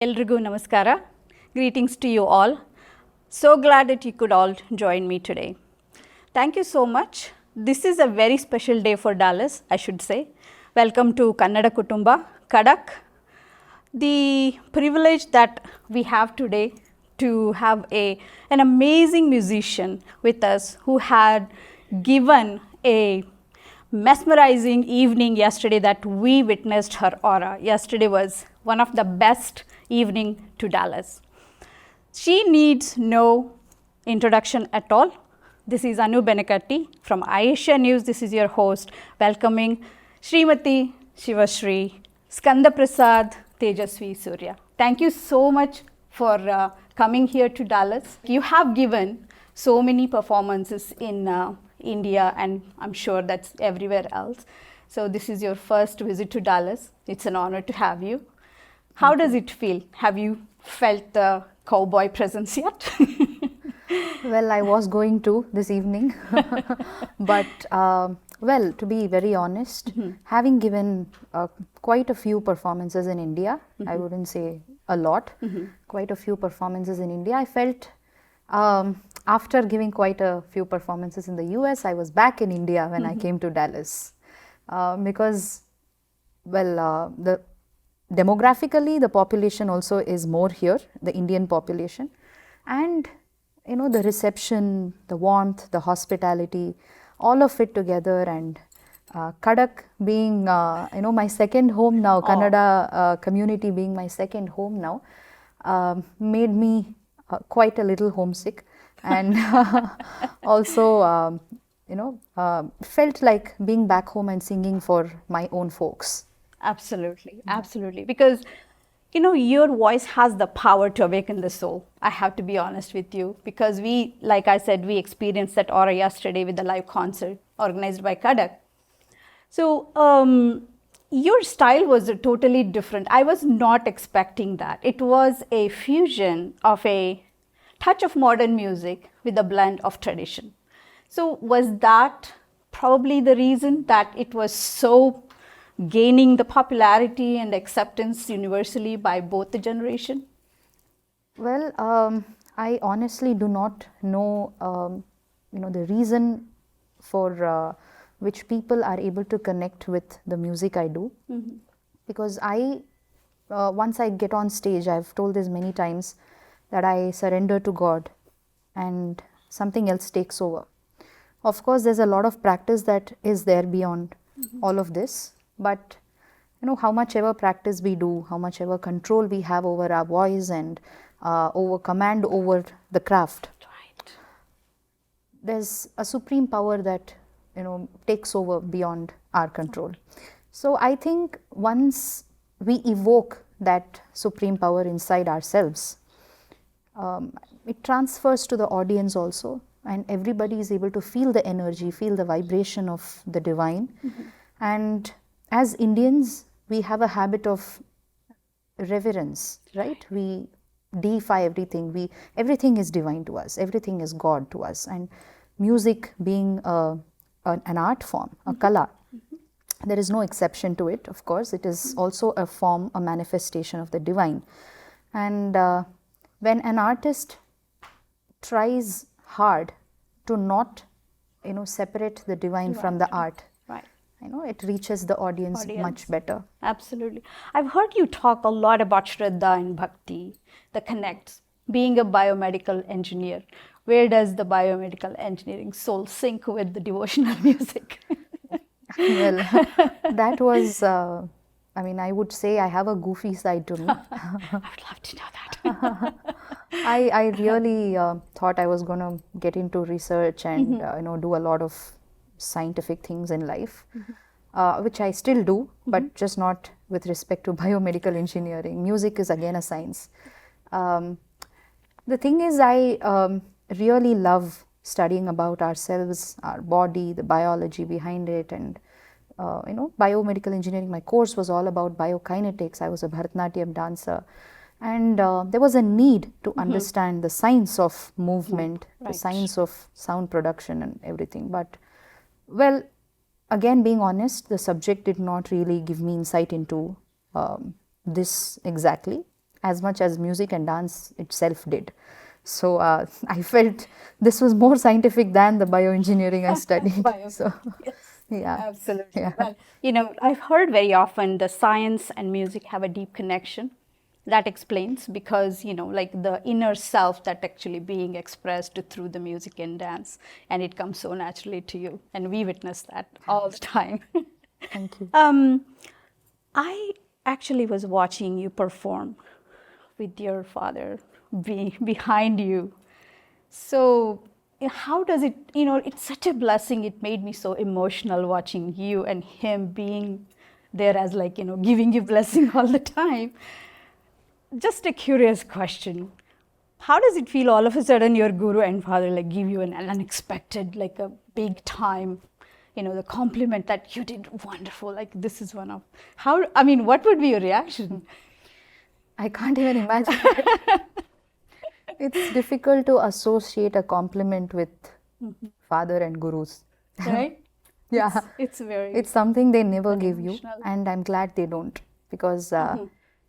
Elrigu Namaskara. Greetings to you all. So glad that you could all join me today. Thank you so much. This is a very special day for Dallas, I should say. Welcome to Kannada Kutumba, KADAK. The privilege that we have today to have an amazing musician with us who had given a mesmerizing evening yesterday that we witnessed her aura. Yesterday was one of the best evening to Dallas. She needs no introduction at all. This is Anu Benekatti from iAsianews. This is your host welcoming Smt.Sivasri, Skandaprasad, Tejasvi, Surya. Thank you so much for coming here to Dallas. You have given so many performances in India, and I'm sure that's everywhere else. So this is your first visit to Dallas. It's an honor to have you. How does it feel? Have you felt the cowboy presence yet? Well, I was going to this evening, but well, to be very honest, having given quite a few performances in India, I wouldn't say a lot, quite a few performances in India, I felt after giving quite a few performances in the US, I was back in India when I came to Dallas because, well, demographically, the population also is more here, the Indian population, and you know, the reception, the warmth, the hospitality, all of it together, and KADAK being you know, my second home now, Kannada community being my second home now, made me quite a little homesick, and also you know, felt like being back home and singing for my own folks. Absolutely, absolutely. Because, you know, your voice has the power to awaken the soul. I have to be honest with you, because we, like I said, we experienced that aura yesterday with the live concert organized by KADAK. So, your style was totally different. I was not expecting that. It was a fusion of a touch of modern music with a blend of tradition. So, was that probably the reason that it was so gaining the popularity and acceptance universally by both the generation? Well, I honestly do not know, you know, the reason for which people are able to connect with the music I do, because I, once I get on stage, I've told this many times, that I surrender to God and something else takes over. Of course, there's a lot of practice that is there beyond all of this. But you know, how much ever practice we do, how much ever control we have over our voice and over command over the craft, Right. There's a supreme power that, you know, takes over beyond our control. So I think once we evoke that supreme power inside ourselves, it transfers to the audience also, and everybody is able to feel the energy, feel the vibration of the divine. And as Indians, we have a habit of reverence, right? We deify everything. Everything is divine to us. Everything is God to us. And music being an art form, a kala, there is no exception to it, of course. It is also a form, a manifestation of the divine. And when an artist tries hard to not, you know, separate the divine from the art, Right. you know, it reaches the audience much better. Absolutely. I've heard you talk a lot about Shraddha and Bhakti, the connects. Being a biomedical engineer, where does the biomedical engineering soul sync with the devotional music? Well, that was, I mean, I would say I have a goofy side to me. I would love to know that. I really thought I was going to get into research and, you know, do a lot of scientific things in life, which I still do, but just not with respect to biomedical engineering. Music is again a science. The thing is, I really love studying about ourselves, our body, the biology behind it, and you know, biomedical engineering. My course was all about biokinetics. I was a Bharatanatyam dancer, and there was a need to understand the science of movement, the science of sound production and everything. But well, again, being honest, the subject did not really give me insight into this exactly. as much as music and dance itself did. So I felt this was more scientific than the bioengineering I studied. So Yes, yeah, absolutely. yeah. Well, I've heard very often the science and music have a deep connection. That explains because, like the inner self that actually being expressed through the music and dance, and it comes so naturally to you. And we witness that all the time. Thank you. I actually was watching you perform with your father behind you. So, how does it, it's such a blessing. It made me so emotional watching you and him being there as like, giving you blessing all the time. Just a curious question. How does it feel all of a sudden your guru and father like give you an unexpected, like a big time, the compliment that you did wonderful, like this is one of, what would be your reaction? I can't even imagine. It's difficult to associate a compliment with father and gurus. Right? Yeah. It's very. It's something they never give you, emotional. and I'm glad they don't, because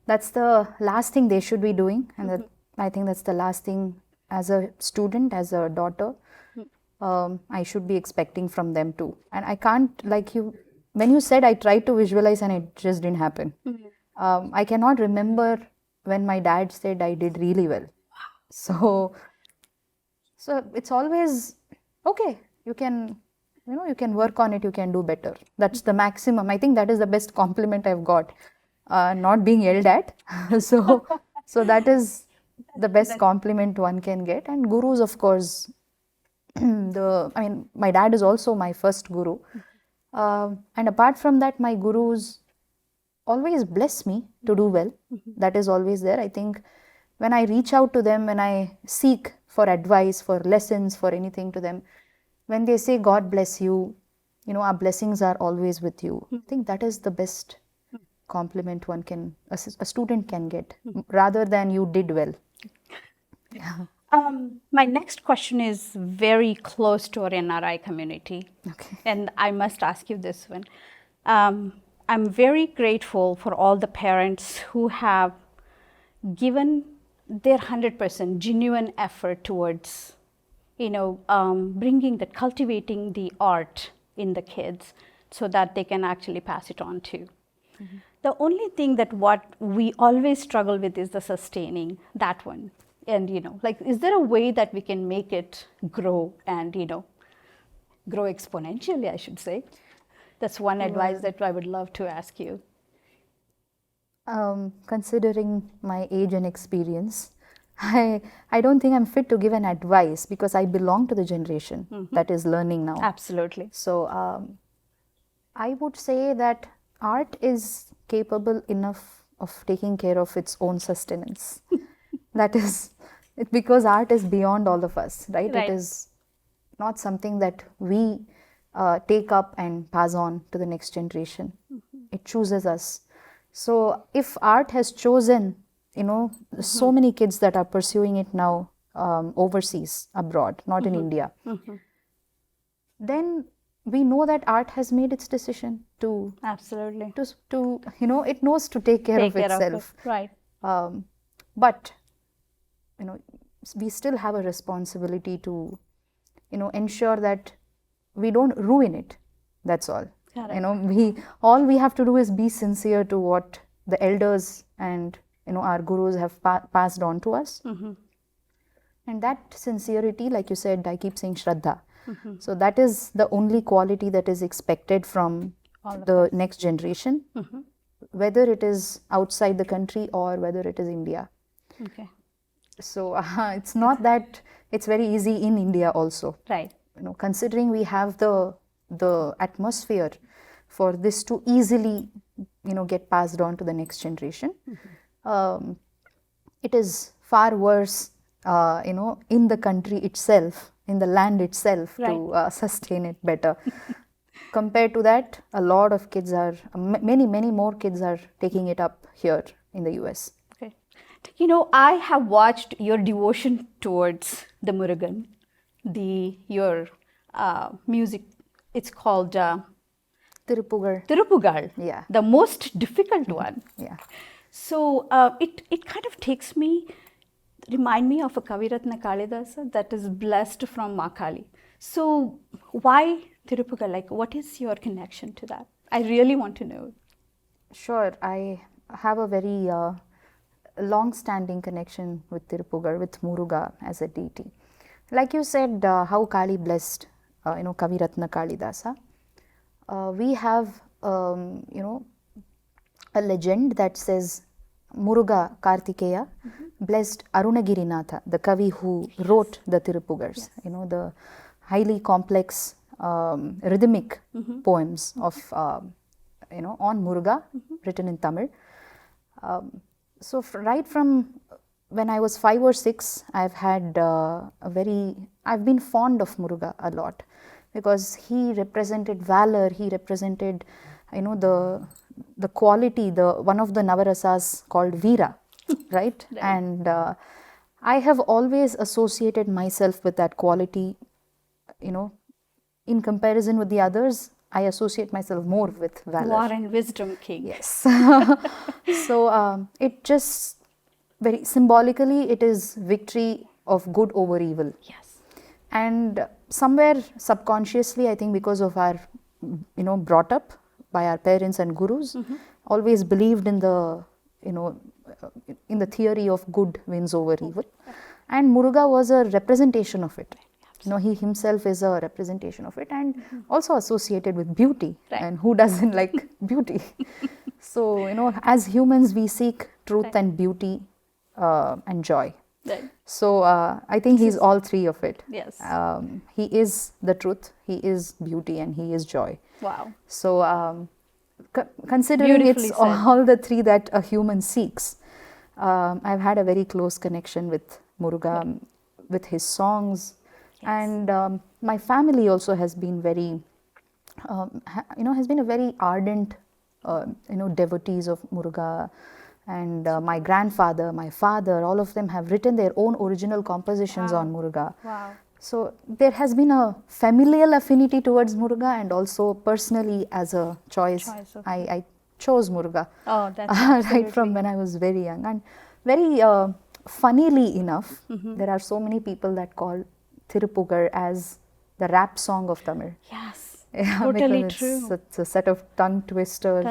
that's the last thing they should be doing, and I think that's the last thing as a student, as a daughter, I should be expecting from them too. And I can't, like when you said I tried to visualize and it just didn't happen. I cannot remember when my dad said I did really well. So it's always okay. You can work on it. You can do better. That's the maximum. I think that is the best compliment I've got. Not being yelled at. so that is the best compliment one can get. And gurus, of course, my dad is also my first guru. And apart from that, my gurus always bless me to do well. That is always there. I think when I reach out to them, when I seek for advice, for lessons, for anything to them, when they say, God bless you, our blessings are always with you. I think that is the best compliment a student can get, rather than you did well. Yeah. My next question is very close to our NRI community. Okay. And I must ask you this one. I'm very grateful for all the parents who have given their 100% genuine effort towards, bringing cultivating the art in the kids so that they can actually pass it on too. The only thing that what we always struggle with is the sustaining that one. And, is there a way that we can make it grow and, grow exponentially, I should say? That's one advice that I would love to ask you. Considering my age and experience, I don't think I'm fit to give an advice, because I belong to the generation that is learning now. Absolutely. So I would say that art is capable enough of taking care of its own sustenance. That is, because art is beyond all of us, right? It is not something that we take up and pass on to the next generation. It chooses us. So if art has chosen, so many kids that are pursuing it now overseas, abroad, not in India, then we know that art has made its decision to absolutely to it knows to take care of itself. Right. But we still have a responsibility to ensure that we don't ruin it. That's all. Correct. All we have to do is be sincere to what the elders and our gurus have passed on to us. And that sincerity, like you said, I keep saying Shraddha. So that is the only quality that is expected from the next generation, whether it is outside the country or whether it is India. Okay. So it's not that it's very easy in India also. Right. Considering we have the atmosphere for this to easily get passed on to the next generation, it is far worse in the country itself, in the land itself, to sustain it better. Compared to that, a lot of kids many more kids are taking it up here in the US. Okay. I have watched your devotion towards the Murugan, your music. It's called Tirupugar. Tirupugar. Yeah. The most difficult one. Yeah. So it kind of remind me of a Kaviratna Kalidasa that is blessed from Makali. So why Tirupugar? Like, what is your connection to that? I really want to know. Sure, I have a very long-standing connection with Tirupugar, with Muruga as a deity. Like you said, how Kali blessed, Kaviratna Kalidasa. We have, a legend that says Muruga Kartikeya blessed Arunagirinatha, the Kavi who wrote the Tirupugars, the highly complex rhythmic poems of, on Muruga, written in Tamil. So right from when I was 5 or 6, I've been fond of Muruga a lot, because he represented valor, he represented, the quality, one of the Navarasas called Veera, right? And I have always associated myself with that quality, in comparison with the others. I associate myself more with valor. War and wisdom king. Yes. So it just very symbolically, it is victory of good over evil. Yes. And somewhere subconsciously, I think because of our, brought up by our parents and gurus, always believed in the, in the theory of good wins over evil. And Muruga was a representation of it. He himself is a representation of it, and also associated with beauty. Right. And who doesn't like beauty? So, as humans, we seek truth and beauty and joy. Right. So, I think he's all three of it. Yes. He is the truth, he is beauty, and he is joy. Wow. So, considering Beautifully it's said. all the three that a human seeks, I've had a very close connection with Muruga, with his songs. Yes. And my family also has been very, has been a very ardent, devotees of Muruga. And my grandfather, my father, all of them have written their own original compositions on Muruga. Wow. So there has been a familial affinity towards Muruga, and also personally as a choice, I chose Muruga. Oh, that's right from when I was very young. And very funnily enough, there are so many people that call Tirupugar as the rap song of Tamil. Yes. Yeah, Totally because true. It's a set of tongue twisters.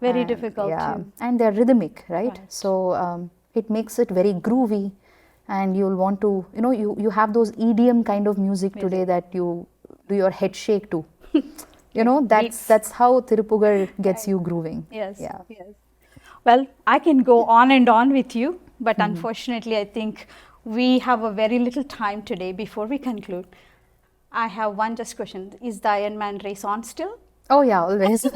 Very difficult too. And they're rhythmic, right? Right. So it makes it very groovy, and you'll want to, you have those EDM kind of music today that you do your head shake to. That's how Tirupugar gets you grooving. Yes. Yeah. Yes. Well, I can go on and on with you, but unfortunately, I think we have a very little time today before we conclude. I have one just question. Is the Ironman race on still? Oh yeah, always.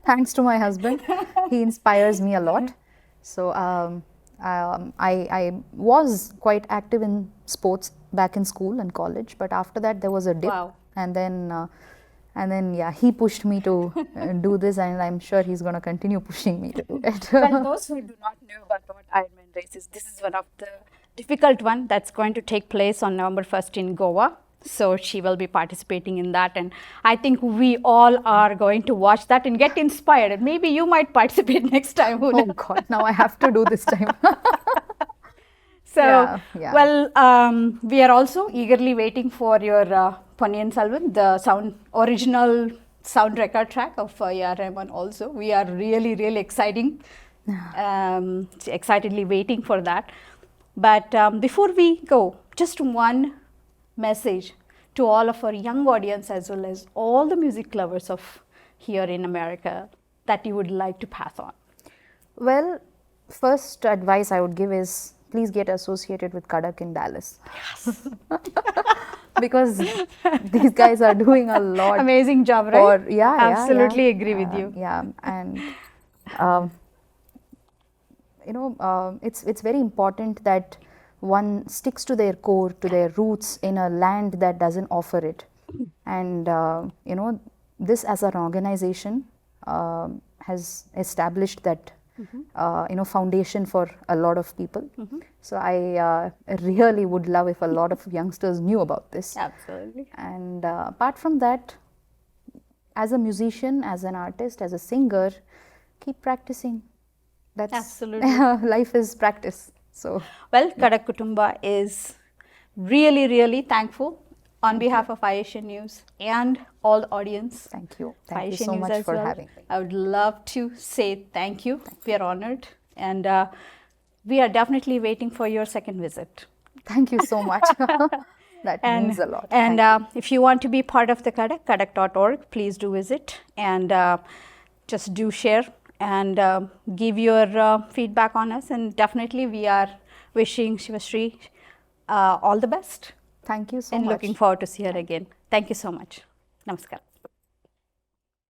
Thanks to my husband. He inspires me a lot. So I was quite active in sports back in school and college, but after that there was a dip. Wow. And then yeah, he pushed me to do this, and I'm sure he's going to continue pushing me to do it. Well, those who do not know about what Ironman race is, this is one of the difficult one that's going to take place on November 1st in Goa. So she will be participating in that, and I think we all are going to watch that and get inspired. And maybe you might participate next time. Who Oh knows? God, now I have to do this time. So, yeah. well, we are also eagerly waiting for your Ponniyin Selvan, the original sound record track of A.R. Rahman also. We are really, really excitedly waiting for that. But before we go, just one message to all of our young audience as well as all the music lovers of here in America that you would like to pass on. Well, first advice I would give is please get associated with KADAK in Dallas. Yes. Because these guys are doing a lot. Amazing job, right? Absolutely agree with you. Yeah, and it's very important that one sticks to their core, to their roots in a land that doesn't offer it. And this as an organization has established that foundation for a lot of people. So I really would love if a lot of youngsters knew about this. Absolutely. And apart from that, as a musician, as an artist, as a singer, keep practicing. that's Absolutely. life is practice. So Well, Kadak Kutumba is really, really thankful on behalf of iAsianews and all the audience. thank you for so iAsianews much as for well. having me. I would love to say thank you. We are honored, and we are definitely waiting for your second visit. Thank you so much. That means a lot. And Thank you. if you want to be part of the KADAK, kadak.org, please do visit and just do share and give your feedback on us. And definitely we are wishing Sivasri all the best Thank you so and much. looking forward to see her again. Thank you so much. Namaskar.